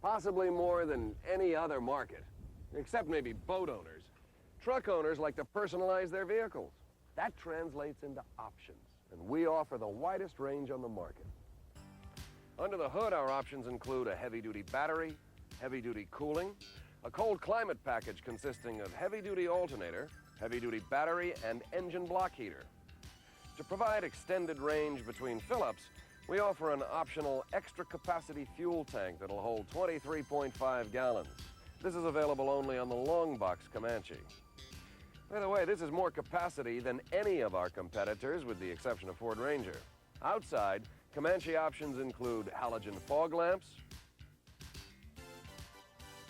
Possibly more than any other market, except maybe boat owners. Truck owners like to personalize their vehicles. That translates into options, and we offer the widest range on the market. Under the hood, our options include a heavy-duty battery, heavy-duty cooling, a cold climate package consisting of heavy-duty alternator, heavy-duty battery, and engine block heater. To provide extended range between fill-ups, we offer an optional extra capacity fuel tank that'll hold 23.5 gallons. This is available only on the long box Comanche. By the way, this is more capacity than any of our competitors, with the exception of Ford Ranger. Outside, Comanche options include halogen fog lamps,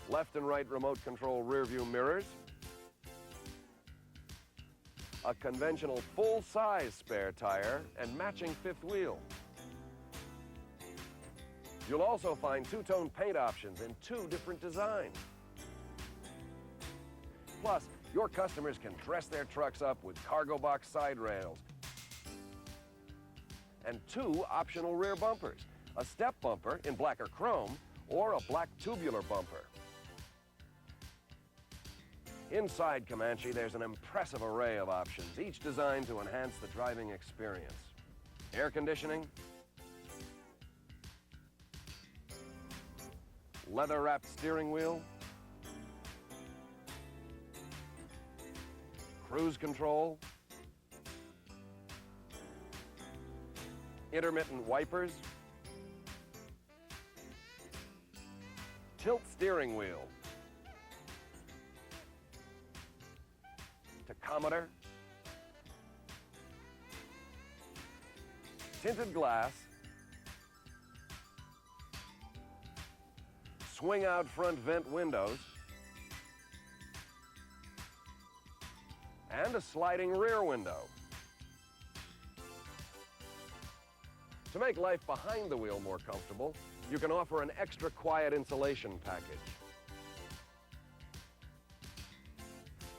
left and right remote control rear view mirrors, a conventional full-size spare tire, and matching fifth wheel. You'll also find two-tone paint options in 2 different designs. Plus, your customers can dress their trucks up with cargo box side rails and 2 optional rear bumpers, a step bumper in black or chrome, or a black tubular bumper. Inside Comanche, there's an impressive array of options, each designed to enhance the driving experience. Air conditioning, leather-wrapped steering wheel, cruise control, intermittent wipers, tilt steering wheel, tachometer, tinted glass, swing out front vent windows, and a sliding rear window. To make life behind the wheel more comfortable, you can offer an extra quiet insulation package.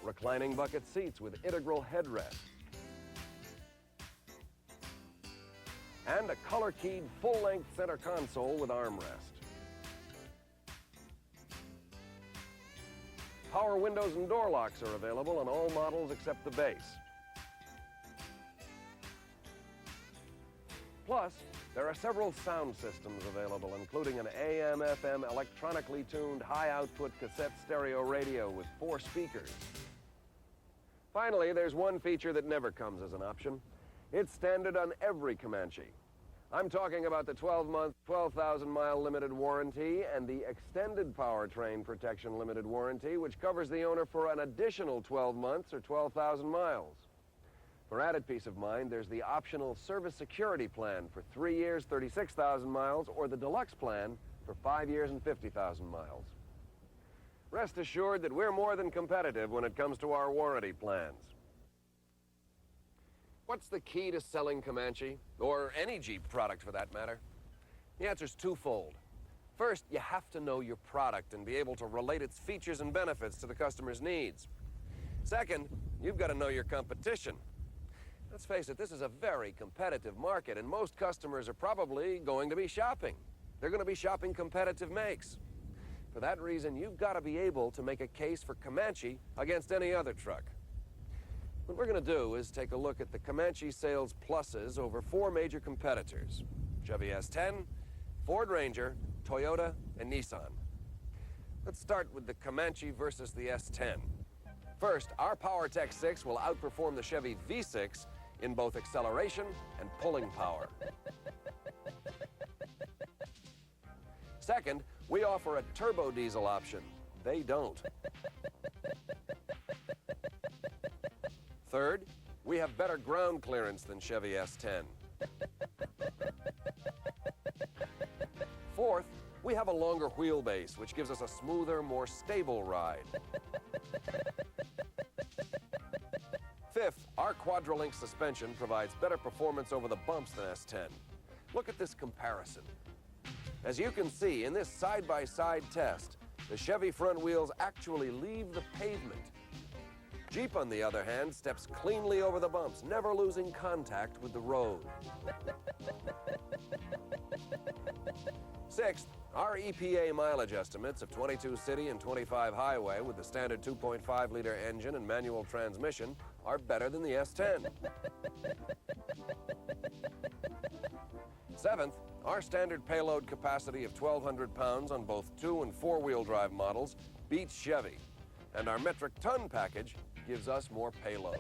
Reclining bucket seats with integral headrests. And a color-keyed full-length center console with armrest. Power windows and door locks are available on all models except the base. Plus, there are several sound systems available, including an AM/FM electronically tuned high-output cassette stereo radio with 4 speakers. Finally, there's one feature that never comes as an option. It's standard on every Comanche. I'm talking about the 12-month, 12,000-mile limited warranty and the extended powertrain protection limited warranty, which covers the owner for an additional 12 months or 12,000 miles. For added peace of mind, there's the optional service security plan for 3 years, 36,000 miles, or the deluxe plan for 5 years and 50,000 miles. Rest assured that we're more than competitive when it comes to our warranty plans. What's the key to selling Comanche, or any Jeep product for that matter? The answer's twofold. First, you have to know your product and be able to relate its features and benefits to the customer's needs. Second, you've got to know your competition. Let's face it, this is a very competitive market, and most customers are probably going to be shopping. They're going to be shopping competitive makes. For that reason, you've got to be able to make a case for Comanche against any other truck. What we're going to do is take a look at the Comanche sales pluses over 4 major competitors: Chevy S10, Ford Ranger, Toyota, and Nissan. Let's start with the Comanche versus the S10. First, our PowerTech 6 will outperform the Chevy V6 in both acceleration and pulling power. Second, we offer a turbo diesel option. They don't. Third, we have better ground clearance than Chevy S10. Fourth, we have a longer wheelbase, which gives us a smoother, more stable ride. Fifth, our Quadrolink suspension provides better performance over the bumps than S10. Look at this comparison. As you can see, in this side-by-side test, the Chevy front wheels actually leave the pavement. Jeep, on the other hand, steps cleanly over the bumps, never losing contact with the road. Sixth, our EPA mileage estimates of 22 city and 25 highway with the standard 2.5-liter engine and manual transmission are better than the S10. Seventh, our standard payload capacity of 1,200 pounds on both 2- and 4-wheel drive models beats Chevy, and our metric ton package gives us more payload.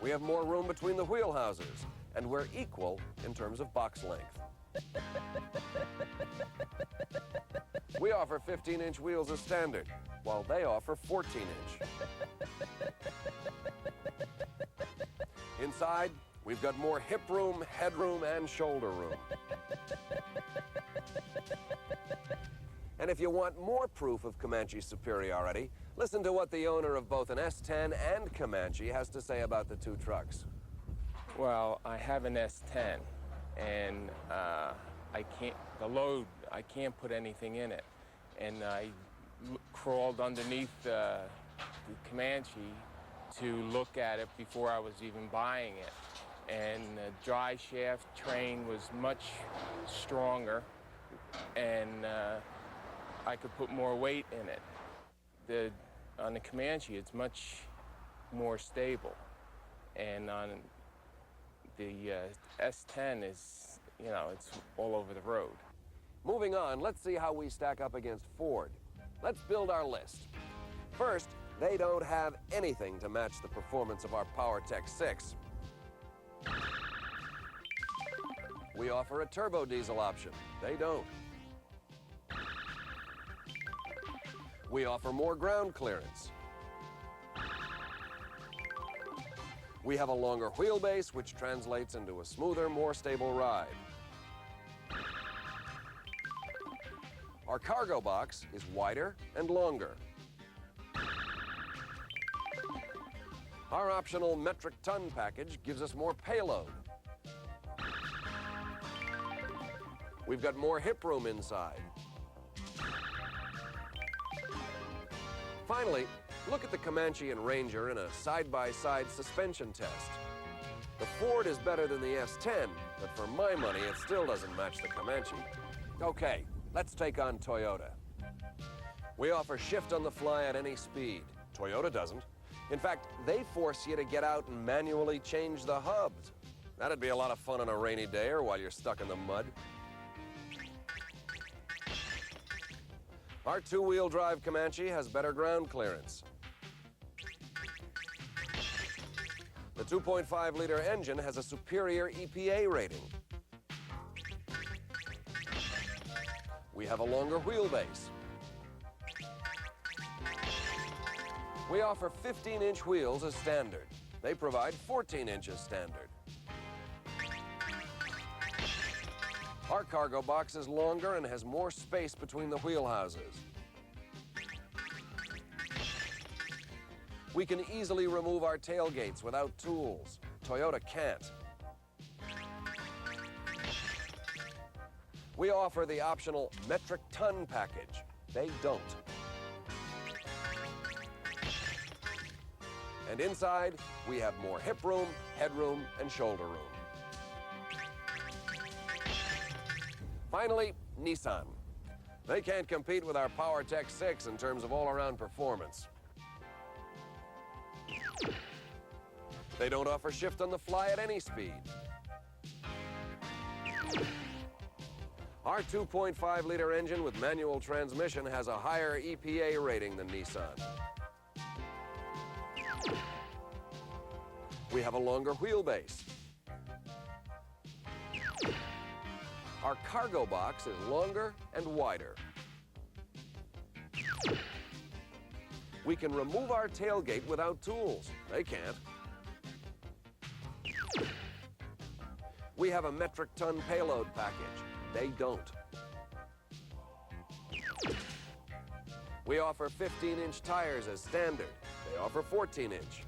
We have more room between the wheel houses, and we're equal in terms of box length. We offer 15-inch wheels as standard, while they offer 14-inch. Inside, we've got more hip room, headroom, and shoulder room. And if you want more proof of Comanche's superiority, listen to what the owner of both an S10 and Comanche has to say about the two trucks. Well, I have an S10, and I can't put anything in it. And I crawled underneath the Comanche to look at it before I was even buying it. And the dry shaft train was much stronger, and I could put more weight in it. On the Comanche, it's much more stable. And on the S10 is, it's all over the road. Moving on, let's see how we stack up against Ford. Let's build our list. First, they don't have anything to match the performance of our PowerTech 6. We offer a turbo diesel option. They don't. We offer more ground clearance. We have a longer wheelbase, which translates into a smoother, more stable ride. Our cargo box is wider and longer. Our optional metric ton package gives us more payload. We've got more hip room inside. Finally, look at the Comanche and Ranger in a side-by-side suspension test. The Ford is better than the S10, but for my money, it still doesn't match the Comanche. Okay, let's take on Toyota. We offer shift on the fly at any speed. Toyota doesn't. In fact, they force you to get out and manually change the hubs. That'd be a lot of fun on a rainy day or while you're stuck in the mud. Our 2-wheel drive Comanche has better ground clearance. The 2.5-liter engine has a superior EPA rating. We have a longer wheelbase. We offer 15-inch wheels as standard. They provide 14 inches standard. Our cargo box is longer and has more space between the wheel houses. We can easily remove our tailgates without tools. Toyota can't. We offer the optional metric ton package. They don't. And inside, we have more hip room, headroom, and shoulder room. Finally, Nissan. They can't compete with our PowerTech 6 in terms of all-around performance. They don't offer shift on the fly at any speed. Our 2.5-liter engine with manual transmission has a higher EPA rating than Nissan. We have a longer wheelbase. Our cargo box is longer and wider. We can remove our tailgate without tools. They can't. We have a metric ton payload package. They don't. We offer 15-inch tires as standard. They offer 14-inch.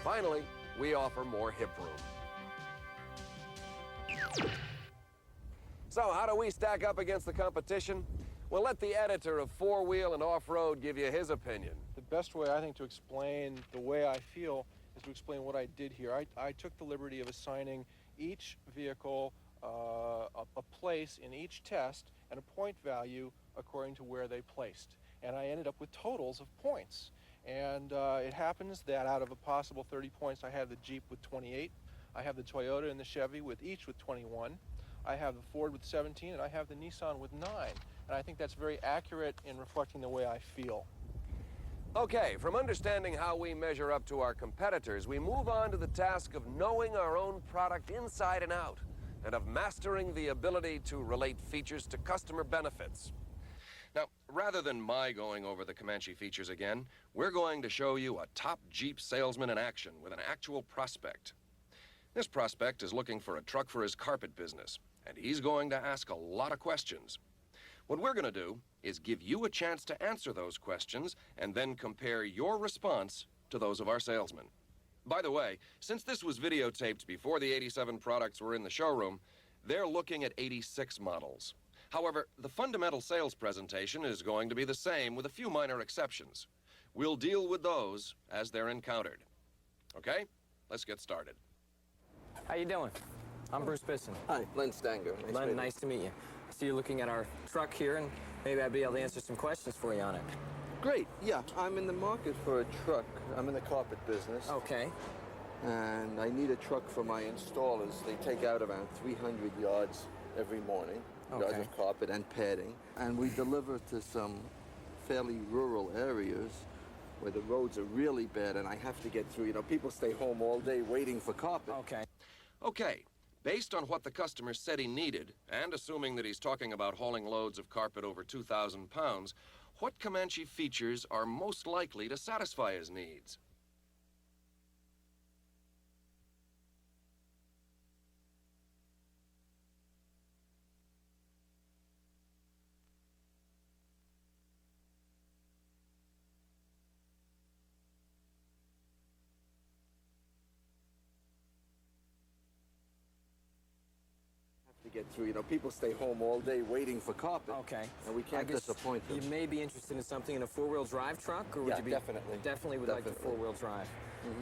Finally, we offer more hip room. So how do we stack up against the competition? Well, let the editor of Four Wheel and Off-Road give you his opinion. The best way, I think, to explain the way I feel is to explain what I did here. I took the liberty of assigning each vehicle a place in each test and a point value according to where they placed. And I ended up with totals of points. And it happens that out of a possible 30 points, I have the Jeep with 28, I have the Toyota and the Chevy with each with 21, I have the Ford with 17, and I have the Nissan with 9. And I think that's very accurate in reflecting the way I feel. Okay, from understanding how we measure up to our competitors, we move on to the task of knowing our own product inside and out, and of mastering the ability to relate features to customer benefits. Now, rather than my going over the Comanche features again, we're going to show you a top Jeep salesman in action with an actual prospect. This prospect is looking for a truck for his carpet business, and he's going to ask a lot of questions. What we're going to do is give you a chance to answer those questions and then compare your response to those of our salesmen. By the way, since this was videotaped before the 87 products were in the showroom, they're looking at 86 models. However, the fundamental sales presentation is going to be the same with a few minor exceptions. We'll deal with those as they're encountered. Okay? Let's get started. How you doing? I'm Bruce Bisson. Hi, Len Stanger. Len, nice to meet you. So you're looking at our truck here, and maybe I'd be able to answer some questions for you on it. Great. Yeah, I'm in the market for a truck. I'm in the carpet business. Okay. And I need a truck for my installers. They take out around 300 yards every morning, yards Okay. of carpet and padding. And we deliver to some fairly rural areas where the roads are really bad and I have to get through. You know, people stay home all day waiting for carpet. Okay. Okay, based on what the customer said he needed, and assuming that he's talking about hauling loads of carpet over 2,000 pounds, what Comanche features are most likely to satisfy his needs? To get through. You know, people stay home all day waiting for carpet. Okay. And we can't I guess disappoint them. You may be interested in something in a four-wheel drive truck, or would Yeah, you be definitely. Definitely would like the Definitely. four-wheel drive.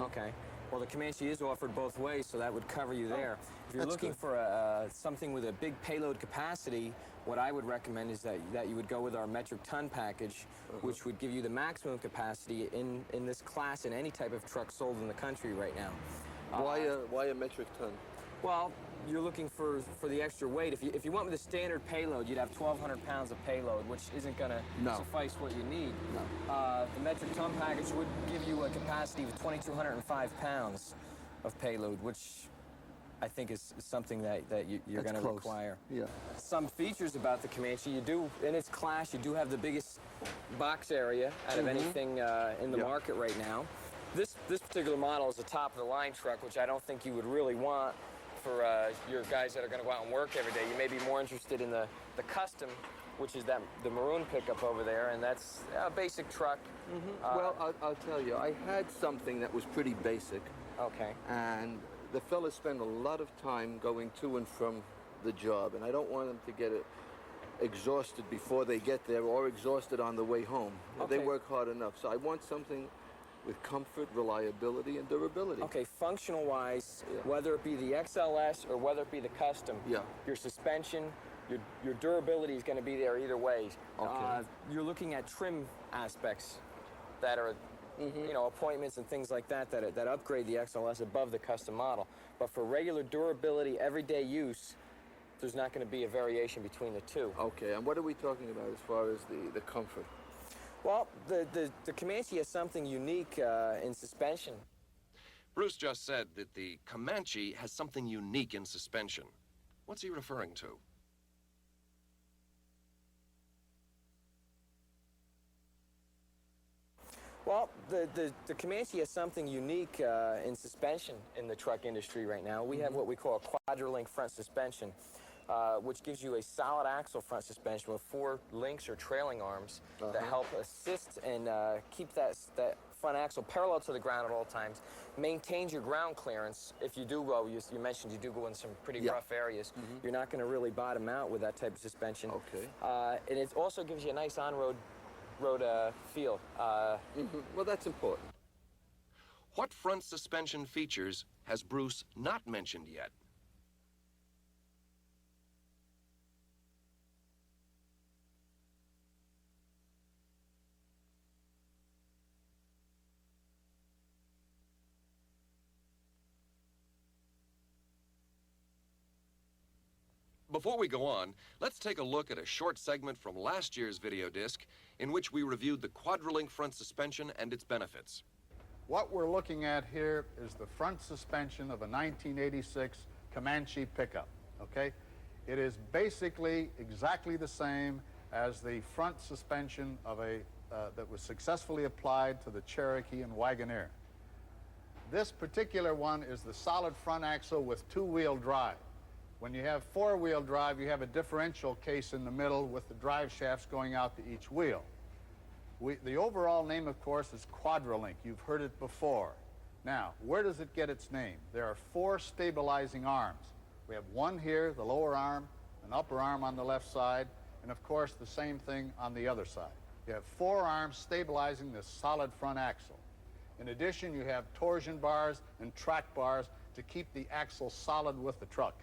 Okay. Well, the Comanche is offered both ways, so that would cover you there. If you're that's looking good. for something with a big payload capacity, what I would recommend is that you would go with our metric ton package, which would give you the maximum capacity in this class in any type of truck sold in the country right now. Why a metric ton? Well, you're looking for the extra weight. If you went with a standard payload, you'd have 1,200 pounds of payload, which isn't going to No. suffice what you need. No. The metric ton package would give you a capacity of 2,205 pounds of payload, which I think is something that you're That's going to close. require. Yeah. Some features about the Comanche, you do, in its class, you do have the biggest box area out of anything in the Yeah. market right now. This particular model is a top-of-the-line truck, which I don't think you would really want for your guys that are going to go out and work every day. You may be more interested in the custom, which is the maroon pickup over there, and that's a basic truck. Well, I'll tell you, I had something that was pretty basic, Okay. and the fellas spend a lot of time going to and from the job, and I don't want them to get exhausted before they get there or exhausted on the way home. They Okay. work hard enough, so I want something with comfort, reliability, and durability. Okay, functional-wise, Yeah. whether it be the XLS or whether it be the custom, Yeah. your suspension, your durability is going to be there either way. Okay. You're looking at trim aspects that are, you know, appointments and things like that that upgrade the XLS above the custom model. But for regular durability, everyday use, there's not going to be a variation between the two. Okay, and what are we talking about as far as the comfort? Well, the Comanche has something unique in suspension. Bruce just said that the Comanche has something unique in suspension. What's he referring to? Well, the Comanche has something unique in suspension in the truck industry right now. We have what we call a quadrillink front suspension, which gives you a solid axle front suspension with 4 links or trailing arms that help assist and keep that front axle parallel to the ground at all times, maintains your ground clearance. If you do go, you mentioned you do go in some pretty rough areas, you're not going to really bottom out with that type of suspension. Okay. And it also gives you a nice on-road feel. Well, that's important. What front suspension features has Bruce not mentioned yet? Before we go on, let's take a look at a short segment from last year's video disc in which we reviewed the Quadrolink front suspension and its benefits. What we're looking at here is the front suspension of a 1986 Comanche pickup, okay? It is basically exactly the same as the front suspension of that was successfully applied to the Cherokee and Wagoneer. This particular one is the solid front axle with two-wheel drive. When you have four-wheel drive, you have a differential case in the middle with the drive shafts going out to each wheel. The overall name, of course, is Quadrolink. You've heard it before. Now, where does it get its name? There are four stabilizing arms. We have one here, the lower arm, an upper arm on the left side, and of course the same thing on the other side. You have four arms stabilizing this solid front axle. In addition, you have torsion bars and track bars to keep the axle solid with the truck.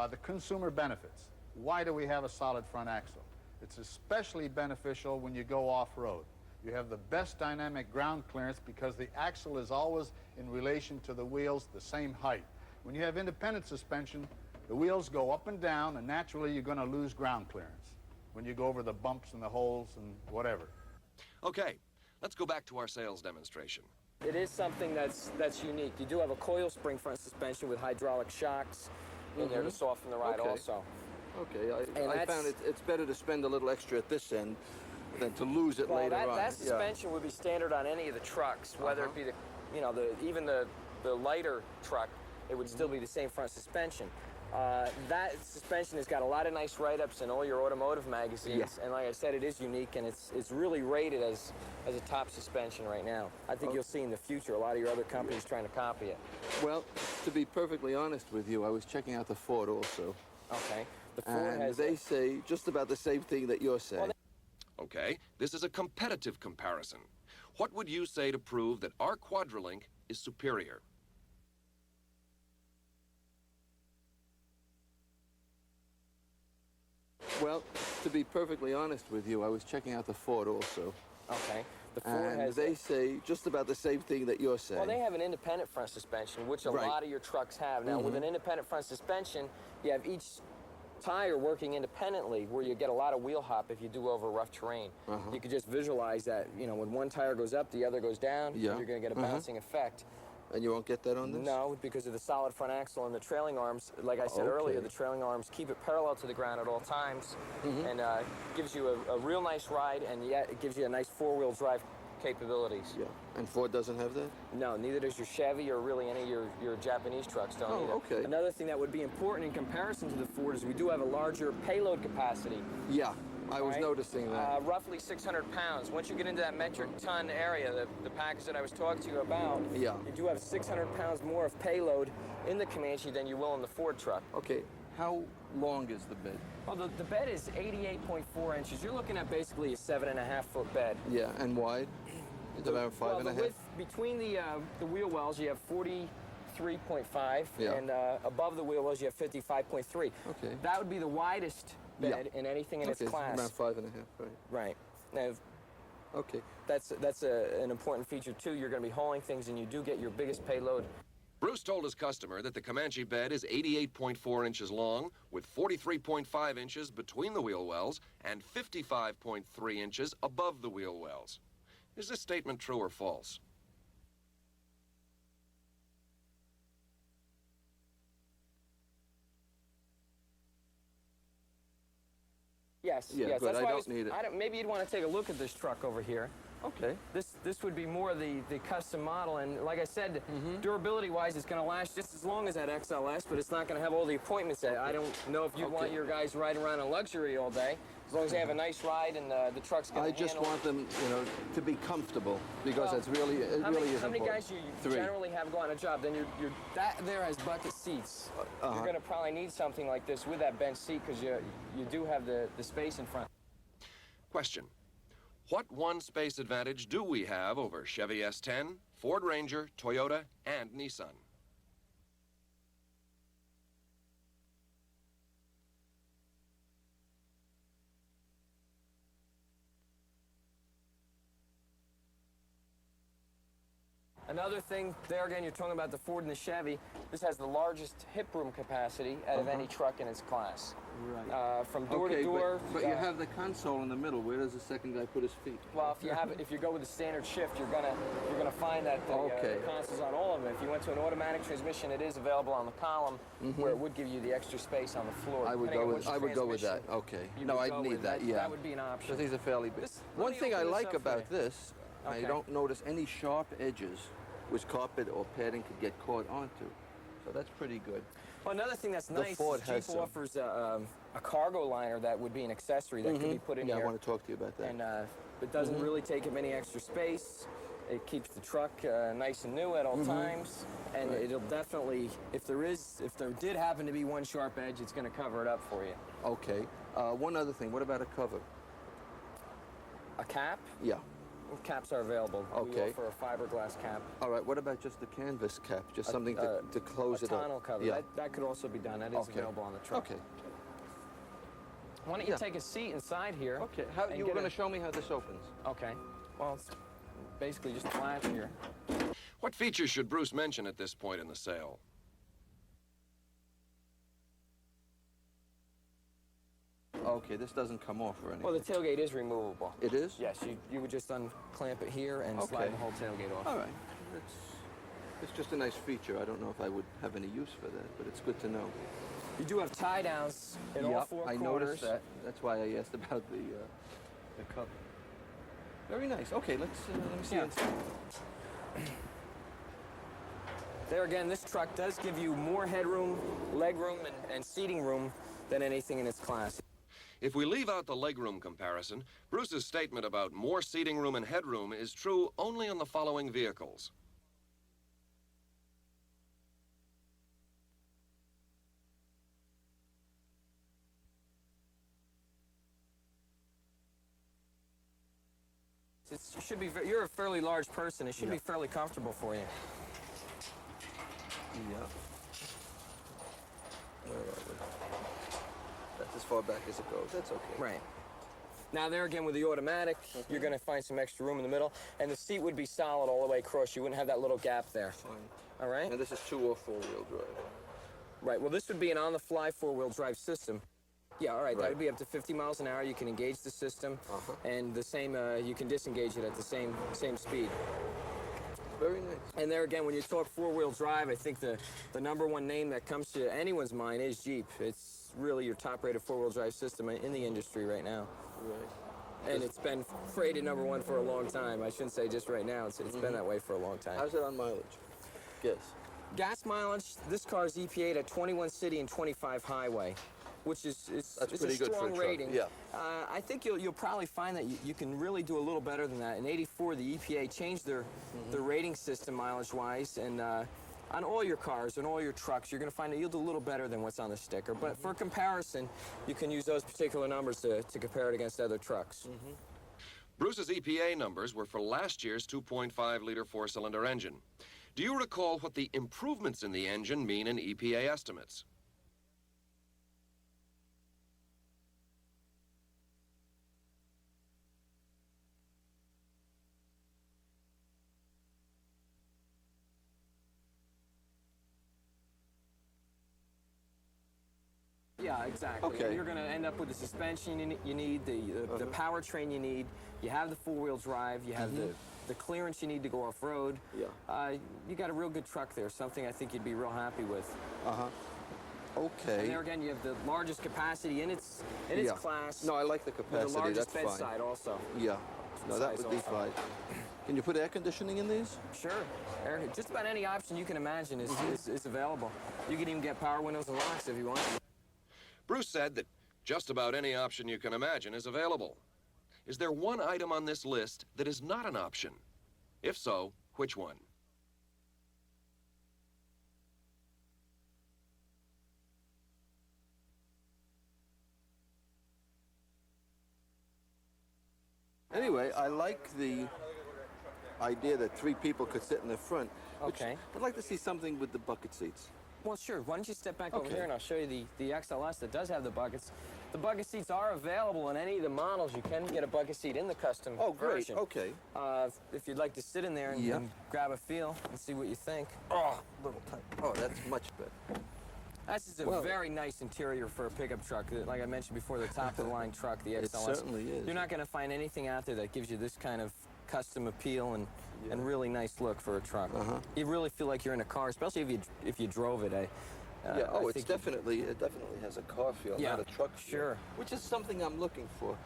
The consumer benefits. Why do we have a solid front axle? It's especially beneficial when you go off-road. You have the best dynamic ground clearance because the axle is always in relation to the wheels the same height. When you have independent suspension, the wheels go up and down, and naturally you're going to lose ground clearance when you go over the bumps and the holes and whatever. Okay, let's go back to our sales demonstration. It is something that's unique. You do have a coil spring front suspension with hydraulic shocks in there to soften the ride also. Okay, I found it's better to spend a little extra at this end than to lose it later on. That suspension would be standard on any of the trucks, whether it be even the lighter truck, it would still be the same front suspension. That suspension has got a lot of nice write-ups in all your automotive magazines, and like I said, it is unique, and it's really rated as a top suspension right now. I think you'll see in the future a lot of your other companies trying to copy it. Well, to be perfectly honest with you, I was checking out the Ford also. Okay. The Ford has... they say just about the same thing that you're saying. Okay, this is a competitive comparison. What would you say to prove that our Quadrolink is superior? Well, to be perfectly honest with you, I was checking out the Ford also. Okay. The Ford has... they say just about the same thing that you're saying. Well, they have an independent front suspension, which a lot of your trucks have. Now, with an independent front suspension, you have each tire working independently, where you get a lot of wheel hop if you do over rough terrain. You could just visualize that, when one tire goes up, the other goes down, you're going to get a bouncing effect. And you won't get that on this? No, because of the solid front axle and the trailing arms. Like I said earlier, the trailing arms keep it parallel to the ground at all times, and gives you a real nice ride, and yet it gives you a nice four-wheel drive capabilities. Yeah. And Ford doesn't have that? No, neither does your Chevy or really any of your Japanese trucks don't either. Okay. Another thing that would be important in comparison to the Ford is we do have a larger payload capacity. Yeah, I was noticing that. Roughly 600 pounds. Once you get into that metric ton area, the package that I was talking to you about, you do have 600 pounds more of payload in the Comanche than you will in the Ford truck. Okay, how long is the bed? Well, the bed is 88.4 inches. You're looking at basically a 7.5-foot bed. Yeah, and wide? It's about 5.5? The width between the wheel wells, you have 43.5, and above the wheel wells, you have 55.3. Okay. That would be the widest bed in anything in its class. About 5.5, right? Right. Now, okay. That's an important feature, too. You're going to be hauling things, and you do get your biggest payload. Bruce told his customer that the Comanche bed is 88.4 inches long, with 43.5 inches between the wheel wells and 55.3 inches above the wheel wells. Is this statement true or false? Yes, yeah, yes. But That's I why don't need it. Maybe you'd want to take a look at this truck over here. Okay. This would be more the custom model, and like I said, durability-wise, it's going to last just as long as that XLS, but it's not going to have all the appointments that I don't know if you want your guys riding around in luxury all day. As long as they have a nice ride and the truck's going to I just want them, you know, to be comfortable because Well, it's really, it how really many, is how many important. guys you 3. generally have go on a job? Then that there has bucket seats. You're going to probably need something like this with that bench seat because you do have the space in front. Question. What one space advantage do we have over Chevy S10, Ford Ranger, Toyota, and Nissan? Another thing, there again, you're talking about the Ford and the Chevy. This has the largest hip room capacity out of any truck in its class. Right. From door to door. But you have the console in the middle. Where does the second guy put his feet? Well, if you go with the standard shift, you're gonna find that the console's on all of them. If you went to an automatic transmission, it is available on the column, where it would give you the extra space on the floor. I would go with that. Okay. No, I'd need that. Yeah. That would be an option. Because these are fairly big. One thing I like about this, I don't notice any sharp edges which carpet or padding could get caught onto. So that's pretty good. Well, another thing that's nice Ford is has Jeep some. offers a cargo liner that would be an accessory that could be put in Yeah, here. I want to talk to you about that. And it doesn't really take up any extra space. It keeps the truck nice and new at all times. And it'll definitely, if there did happen to be one sharp edge, it's going to cover it up for you. Okay. One other thing. What about a cover? A cap? Yeah. Caps are available. Okay. We offer a fiberglass cap. All right. What about just the canvas cap? Just something to close it up. A tonneau cover. Yeah. That could also be done. That is available on the truck. Okay. Why don't you take a seat inside here? Okay. You were going to show me how this opens. Okay. Well, it's basically just a latch here. What features should Bruce mention at this point in the sale? Okay, this doesn't come off or anything. Well, the tailgate is removable. It is? Yes, you would just unclamp it here and slide the whole tailgate off. All right. It's just a nice feater. I don't know if I would have any use for that, but it's good to know. You do have tie downs in all four corners. I noticed that. That's why I asked about the cup. Very nice. Okay, let me see inside. There again, this truck does give you more headroom, legroom, and seating room than anything in its class. If we leave out the legroom comparison, Bruce's statement about more seating room and headroom is true only on the following vehicles. You're a fairly large person. It should be fairly comfortable for you. Yeah. Where are we? That's as far back as it goes. That's okay. Right. Now there again with the automatic, you're going to find some extra room in the middle, and the seat would be solid all the way across. You wouldn't have that little gap there. Fine. All right? And this is 2 or 4-wheel drive. Right. Well, this would be an on-the-fly 4-wheel drive system. Yeah, all right. That would be up to 50 miles an hour. You can engage the system, and the same. You can disengage it at the same speed. Very nice. And there again, when you talk 4-wheel drive, I think the #1 name that comes to anyone's mind is Jeep. It's really your top-rated 4-wheel drive system in the industry right now. Right. And it's been rated #1 for a long time. I shouldn't say just right now. It's been that way for a long time. How's it on mileage? Guess. Gas mileage, this car is EPA'd at 21 city and 25 highway, which is it's a pretty good for a strong truck, rating. yeah. I think you'll probably find that you can really do a little better than that. In '84, the EPA changed their rating system mileage-wise, and on all your cars and all your trucks, you're going to find that you'll do a little better than what's on the sticker. But for comparison, you can use those particular numbers to compare it against other trucks. Bruce's EPA numbers were for last year's 2.5-liter 4-cylinder engine. Do you recall what the improvements in the engine mean in EPA estimates? Yeah, exactly. Okay. You're going to end up with the suspension you need, the powertrain you need. You have the 4-wheel drive. You have the clearance you need to go off-road. Yeah. You got a real good truck there, something I think you'd be real happy with. Okay. And there again, you have the largest capacity in its class. No, I like the capacity. With the largest That's fine. bedside also. Yeah. No, that Size would be also. fine. Can you put air conditioning in these? Sure. Just about any option you can imagine is available. You can even get power windows and locks if you want. Bruce said that Just about any option you can imagine is available. Is there one item on this list that is not an option? If so, which one? Anyway, I like the idea that 3 people could sit in the front. Okay. I'd like to see something with the bucket seats. Well, sure. Why don't you step back over Okay. here and I'll show you the XLS that does have the buckets. The bucket seats are available in any of the models. You can get a bucket seat in the custom Oh, great. version. Okay. If you'd like to sit in there and, Yep. and grab a feel and see what you think. Oh, little tight. Oh, that's much better. This is a Well- very nice interior for a pickup truck. Like I mentioned before, the top-of-the-line truck, the It XLS. certainly is. You're not going to find anything out there that gives you this kind of custom appeal and really nice look for a truck. You really feel like you're in a car, especially if you drove it. Yeah. Oh, I it think definitely has a car feel, Yeah, not a truck feel. sure. Which is something I'm looking for.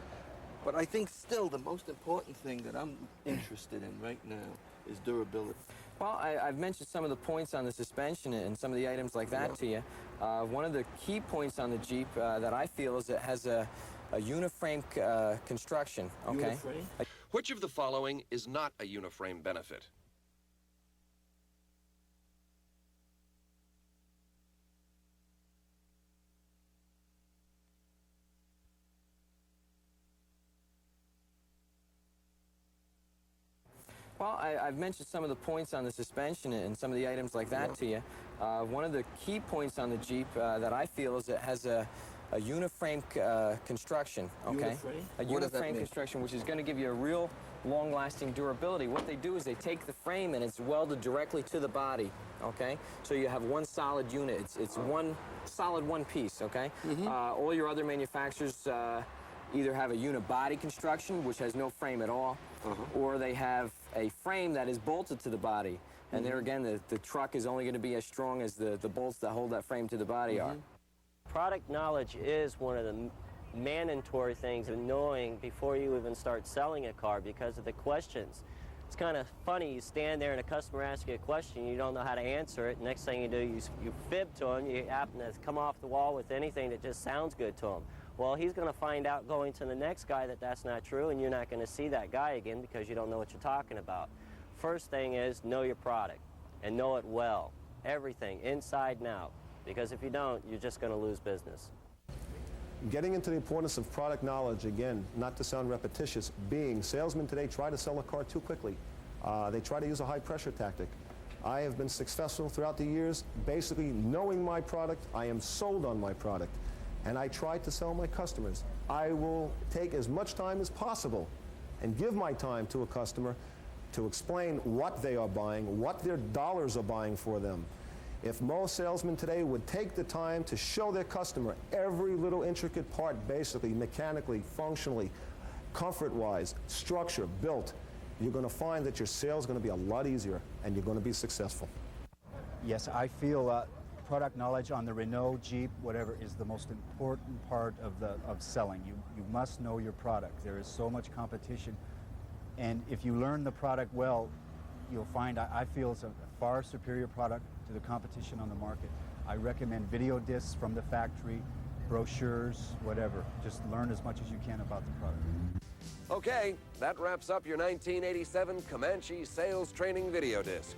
But I think still the most important thing that I'm interested in right now is durability. Well, I've mentioned some of the points on the suspension and some of the items like that to you. One of the key points on the Jeep that I feel is it has a uniframe construction. Okay. Uniframe? Which of the following is not a uniframe benefit? Well, I've mentioned some of the points on the suspension and some of the items like that to you. One of the key points on the Jeep that I feel is it has a uniframe construction. Okay. Uniframe? A What does that uniframe mean? construction, which is going to give you a real long-lasting durability. What they do is they take the frame and it's welded directly to the body. Okay. So you have one solid unit. It's one solid one piece. Okay. All your other manufacturers either have a unibody construction, which has no frame at all, or they have a frame that is bolted to the body. And there again, the truck is only going to be as strong as the bolts that hold that frame to the body are. Product knowledge is one of the mandatory things of knowing before you even start selling a car because of the questions. It's kind of funny, you stand there and a customer asks you a question, you don't know how to answer it. Next thing you do, you fib to him, you happen to come off the wall with anything that just sounds good to him. Well, he's going to find out going to the next guy that that's not true, and you're not going to see that guy again because you don't know what you're talking about. First thing is know your product and know it well. Everything, inside and out. Because if you don't, you're just going to lose business. Getting into the importance of product knowledge, again, not to sound repetitious, being salesmen today try to sell a car too quickly. They try to use a high-pressure tactic. I have been successful throughout the years, basically knowing my product. I am sold on my product, and I try to sell my customers. I will take as much time as possible and give my time to a customer to explain what they are buying, what their dollars are buying for them. If most salesmen today would take the time to show their customer every little intricate part, basically, mechanically, functionally, comfort-wise, structure, built, you're going to find that your sales is going to be a lot easier and you're going to be successful. Yes, I feel product knowledge on the Renault, Jeep, whatever, is the most important part of selling. You must know your product. There is so much competition, and if you learn the product well, you'll find I feel it's a far superior product to the competition on the market. I recommend video discs from the factory, brochures, whatever. Just learn as much as you can about the product. Okay, that wraps up your 1987 Comanche sales training video disc.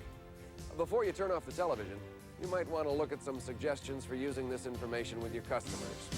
Before you turn off the television, you might want to look at some suggestions for using this information with your customers.